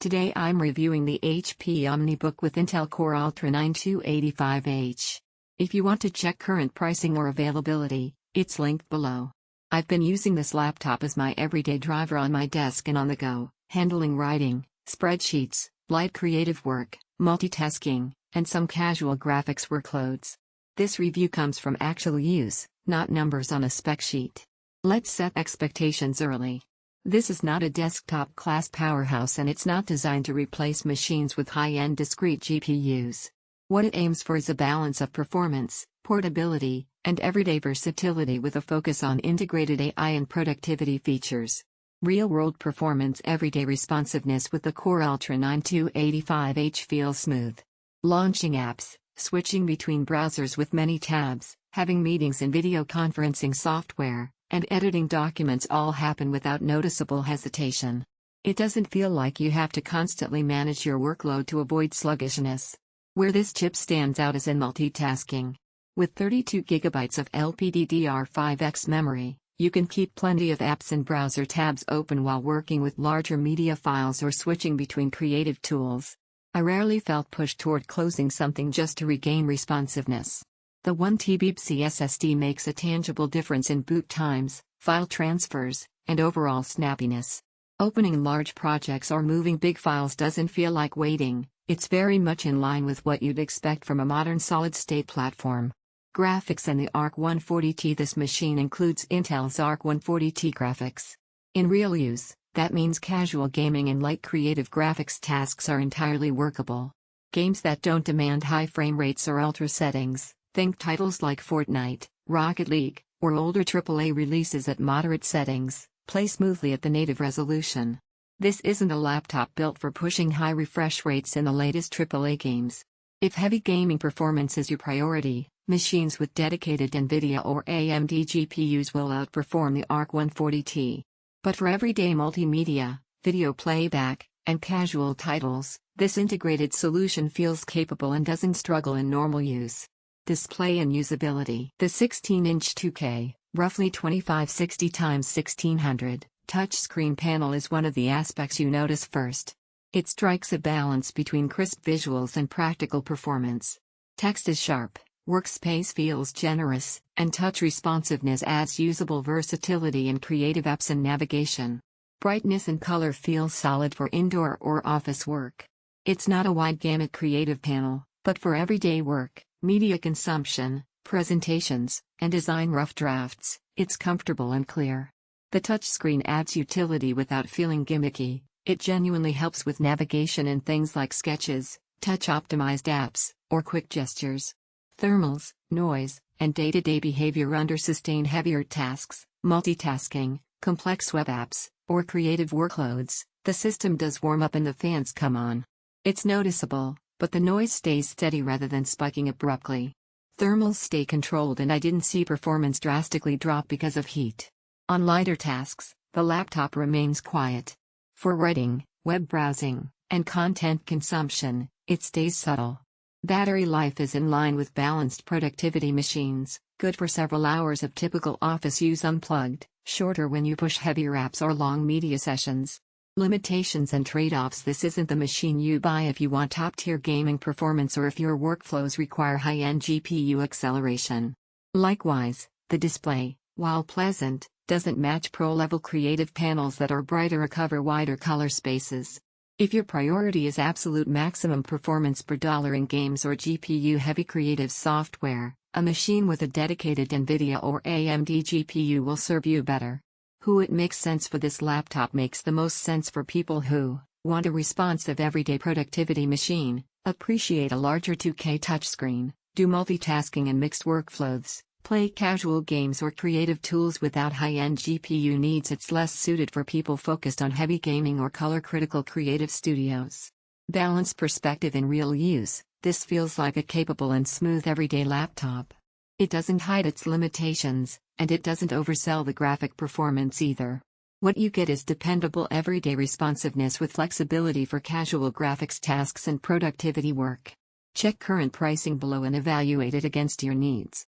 Today I'm reviewing the HP OmniBook with Intel Core Ultra 9285H. If you want to check current pricing or availability, it's linked below. I've been using this laptop as my everyday driver on my desk and on the go, handling writing, spreadsheets, light creative work, multitasking, and some casual graphics workloads. This review comes from actual use, not numbers on a spec sheet. Let's set expectations early. This is not a desktop-class powerhouse and it's not designed to replace machines with high-end discrete GPUs. What it aims for is a balance of performance, portability, and everyday versatility with a focus on integrated AI and productivity features. Real-world performance, everyday responsiveness with the Core Ultra 9285H feels smooth. Launching apps, switching between browsers with many tabs, having meetings and video conferencing software, and editing documents all happen without noticeable hesitation. It doesn't feel like you have to constantly manage your workload to avoid sluggishness. Where this chip stands out is in multitasking. With 32GB of LPDDR5X memory, you can keep plenty of apps and browser tabs open while working with larger media files or switching between creative tools. I rarely felt pushed toward closing something just to regain responsiveness. The 1TB SSD makes a tangible difference in boot times, file transfers, and overall snappiness. Opening large projects or moving big files doesn't feel like waiting, it's very much in line with what you'd expect from a modern solid-state platform. Graphics and the Arc 140T. This machine includes Intel's Arc 140T graphics. In real use, that means casual gaming and light creative graphics tasks are entirely workable. Games that don't demand high frame rates or ultra settings, think titles like Fortnite, Rocket League, or older AAA releases at moderate settings, play smoothly at the native resolution. This isn't a laptop built for pushing high refresh rates in the latest AAA games. If heavy gaming performance is your priority, machines with dedicated NVIDIA or AMD GPUs will outperform the Arc 140T. But for everyday multimedia, video playback, and casual titles, this integrated solution feels capable and doesn't struggle in normal use. Display and usability. The 16-inch 2K, roughly 2560x1600, touchscreen panel is one of the aspects you notice first. It strikes a balance between crisp visuals and practical performance. Text is sharp, workspace feels generous, and touch responsiveness adds usable versatility in creative apps and navigation. Brightness and color feel solid for indoor or office work. It's not a wide gamut creative panel, but for everyday work, media consumption, presentations, and design rough drafts, it's comfortable and clear. The touchscreen adds utility without feeling gimmicky. It genuinely helps with navigation in things like sketches, touch-optimized apps, or quick gestures. Thermals, noise, and day-to-day behavior under sustain heavier tasks, multitasking, complex web apps, or creative workloads. The system does warm up and the fans come on. It's noticeable, but the noise stays steady rather than spiking abruptly. Thermals stay controlled and I didn't see performance drastically drop because of heat. On lighter tasks, the laptop remains quiet. For writing, web browsing, and content consumption, it stays subtle. Battery life is in line with balanced productivity machines, good for several hours of typical office use unplugged, shorter when you push heavier apps or long media sessions. Limitations and trade-offs. This isn't the machine you buy if you want top-tier gaming performance or if your workflows require high-end GPU acceleration. Likewise, the display, while pleasant, doesn't match pro-level creative panels that are brighter or cover wider color spaces. If your priority is absolute maximum performance per dollar in games or GPU-heavy creative software, a machine with a dedicated NVIDIA or AMD GPU will serve you better. Who it makes sense for. This laptop makes the most sense for people who want a responsive everyday productivity machine, appreciate a larger 2K touchscreen, do multitasking and mixed workflows, play casual games or creative tools without high-end GPU needs. It's less suited for people focused on heavy gaming or color-critical creative studios. Balanced perspective in real use. This feels like a capable and smooth everyday laptop. It doesn't hide its limitations, and it doesn't oversell the graphic performance either. What you get is dependable everyday responsiveness with flexibility for casual graphics tasks and productivity work. Check current pricing below and evaluate it against your needs.